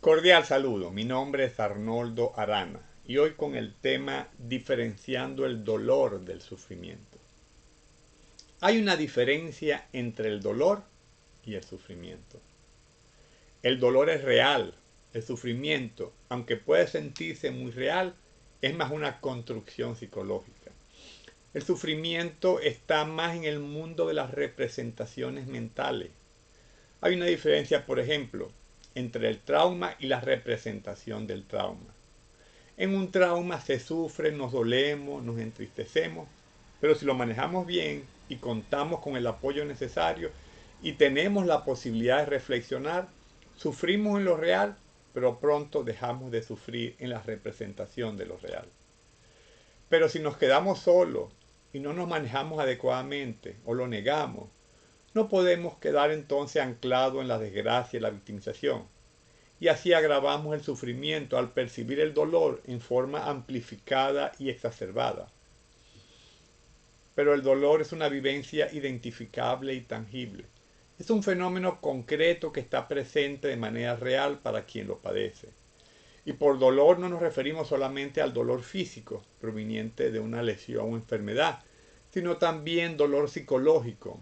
Cordial saludo, mi nombre es Arnoldo Arana y hoy con el tema diferenciando el dolor del sufrimiento. Hay una diferencia entre el dolor y el sufrimiento. El dolor es real, el sufrimiento, aunque puede sentirse muy real, es más una construcción psicológica. El sufrimiento está más en el mundo de las representaciones mentales. Hay una diferencia, por ejemplo, entre el trauma y la representación del trauma. En un trauma se sufre, nos dolemos, nos entristecemos, pero si lo manejamos bien y contamos con el apoyo necesario y tenemos la posibilidad de reflexionar, sufrimos en lo real, pero pronto dejamos de sufrir en la representación de lo real. Pero si nos quedamos solos y no nos manejamos adecuadamente o lo negamos, no podemos quedar entonces anclados en la desgracia y la victimización. Y así agravamos el sufrimiento al percibir el dolor en forma amplificada y exacerbada. Pero el dolor es una vivencia identificable y tangible. Es un fenómeno concreto que está presente de manera real para quien lo padece. Y por dolor no nos referimos solamente al dolor físico proveniente de una lesión o enfermedad, sino también dolor psicológico,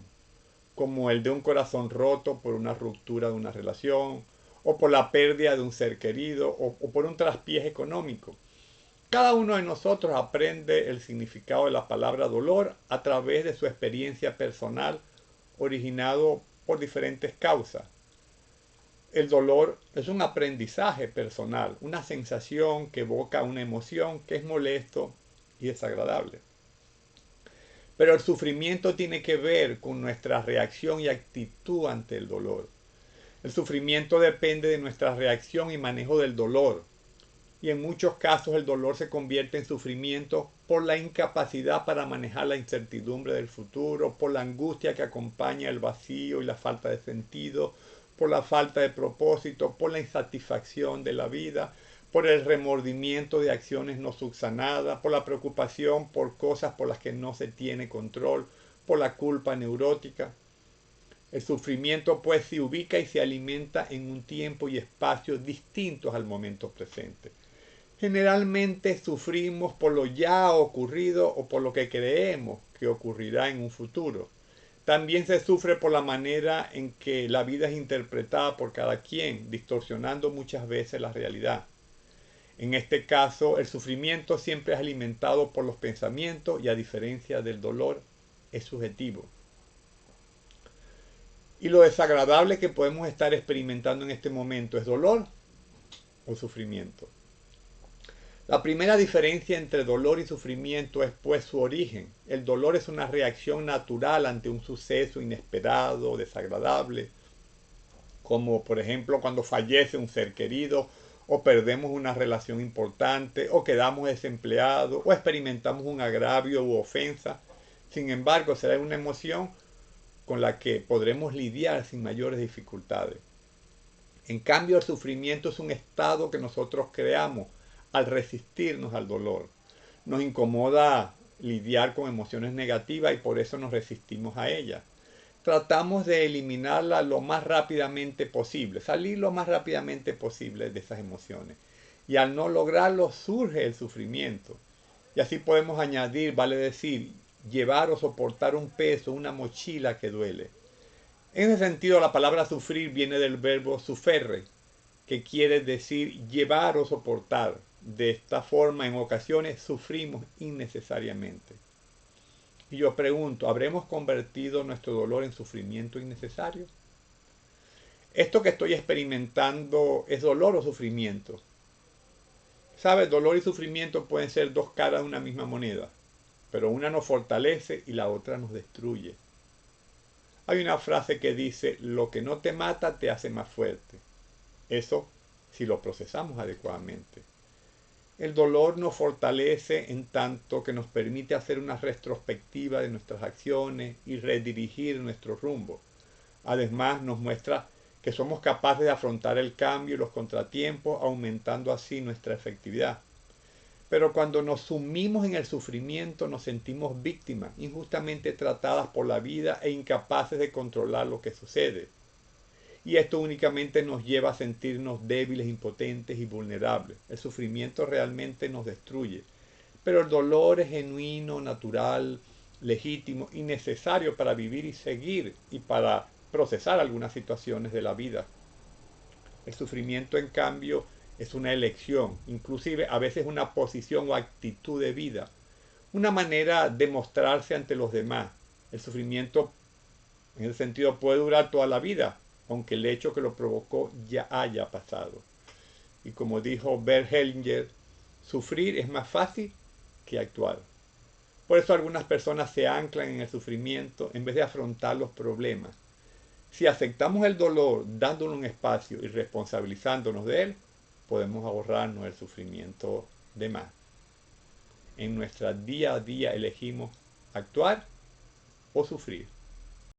como el de un corazón roto por una ruptura de una relación, o por la pérdida de un ser querido, o por un traspiés económico. Cada uno de nosotros aprende el significado de la palabra dolor a través de su experiencia personal, originado por diferentes causas. El dolor es un aprendizaje personal, una sensación que evoca una emoción que es molesto y desagradable. Pero el sufrimiento tiene que ver con nuestra reacción y actitud ante el dolor. El sufrimiento depende de nuestra reacción y manejo del dolor. Y en muchos casos el dolor se convierte en sufrimiento por la incapacidad para manejar la incertidumbre del futuro, por la angustia que acompaña el vacío y la falta de sentido, por la falta de propósito, por la insatisfacción de la vida, por el remordimiento de acciones no subsanadas, por la preocupación por cosas por las que no se tiene control, por la culpa neurótica. El sufrimiento pues se ubica y se alimenta en un tiempo y espacio distintos al momento presente. Generalmente sufrimos por lo ya ocurrido o por lo que creemos que ocurrirá en un futuro. También se sufre por la manera en que la vida es interpretada por cada quien, distorsionando muchas veces la realidad. En este caso, el sufrimiento siempre es alimentado por los pensamientos y a diferencia del dolor, es subjetivo. Y lo desagradable que podemos estar experimentando en este momento es dolor o sufrimiento. La primera diferencia entre dolor y sufrimiento es pues su origen. El dolor es una reacción natural ante un suceso inesperado, desagradable, como por ejemplo cuando fallece un ser querido o perdemos una relación importante o quedamos desempleados o experimentamos un agravio u ofensa. Sin embargo, será una emoción con la que podremos lidiar sin mayores dificultades. En cambio, el sufrimiento es un estado que nosotros creamos al resistirnos al dolor. Nos incomoda lidiar con emociones negativas y por eso nos resistimos a ellas. Tratamos de eliminarla lo más rápidamente posible, salir lo más rápidamente posible de esas emociones. Y al no lograrlo surge el sufrimiento. Y así podemos añadir, vale decir, llevar o soportar un peso, una mochila que duele. En ese sentido, la palabra sufrir viene del verbo suferre, que quiere decir llevar o soportar. De esta forma, en ocasiones sufrimos innecesariamente. Y yo pregunto, ¿habremos convertido nuestro dolor en sufrimiento innecesario? ¿Esto que estoy experimentando es dolor o sufrimiento? ¿Sabes? Dolor y sufrimiento pueden ser dos caras de una misma moneda, pero una nos fortalece y la otra nos destruye. Hay una frase que dice, lo que no te mata te hace más fuerte. Eso si lo procesamos adecuadamente. El dolor nos fortalece en tanto que nos permite hacer una retrospectiva de nuestras acciones y redirigir nuestro rumbo. Además, nos muestra que somos capaces de afrontar el cambio y los contratiempos, aumentando así nuestra efectividad. Pero cuando nos sumimos en el sufrimiento, nos sentimos víctimas, injustamente tratadas por la vida e incapaces de controlar lo que sucede. y esto únicamente nos lleva a sentirnos débiles, impotentes y vulnerables. El sufrimiento realmente nos destruye, pero el dolor es genuino, natural, legítimo y necesario para vivir y seguir y para procesar algunas situaciones de la vida. El sufrimiento, en cambio, es una elección, inclusive a veces una posición o actitud de vida, una manera de mostrarse ante los demás. El sufrimiento, en ese sentido, puede durar toda la vida, aunque el hecho que lo provocó ya haya pasado. Y como dijo Bert Hellinger, sufrir es más fácil que actuar. Por eso algunas personas se anclan en el sufrimiento en vez de afrontar los problemas. Si aceptamos el dolor dándole un espacio y responsabilizándonos de él, podemos ahorrarnos el sufrimiento de más. En nuestra día a día elegimos actuar o sufrir.